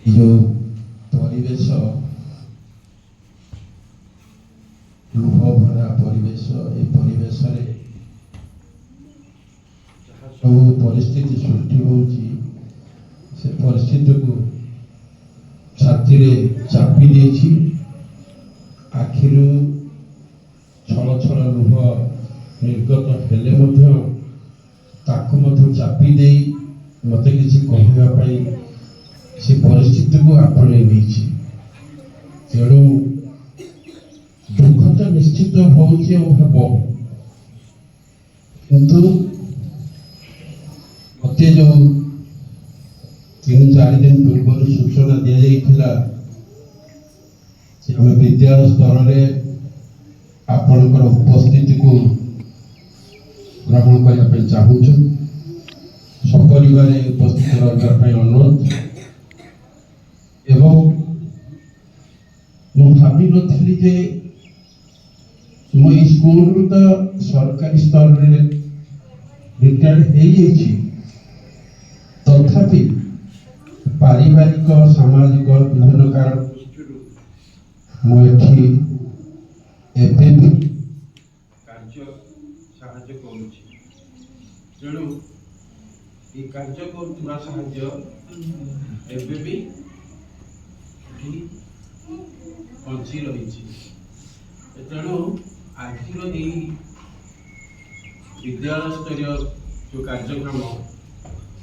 जो परिवेश लुह भरा परिवेश ए परिवेश सब परिस्थिति सृष्टि होची से परिस्थिति को छाती रे चापी देछि आखिरु छल छल लुह निर्गत हेले मध्य ताकु मध्य चापी दे मते किछि कहबा पई से परिस्थिति को आपणे नेछि तेणु दुख तो निश्चित होउछि और हेबो किंतु मते जो 3-4 दिन पूर्व सूचना दिया जाइथिला जे हम विद्यालय स्तर रे आपनकर उपस्थिति को ग्रहण करने पे चाहूँ सपरिवार उपस्थित रही अनुरोध एवं मु भावी नी जे मो स्कूल तो सरकारी स्तर रे रिटायर्ड हो तथापि पारिवारिक सामाजिक विभिन्न कारण मुझे एवं भी कार्य साहाय्य करुछि तेणु ये कार्य करुवा साहाय्य एवं भी बंची रही तेणु आज विद्यालय स्तरीय जो कार्यक्रम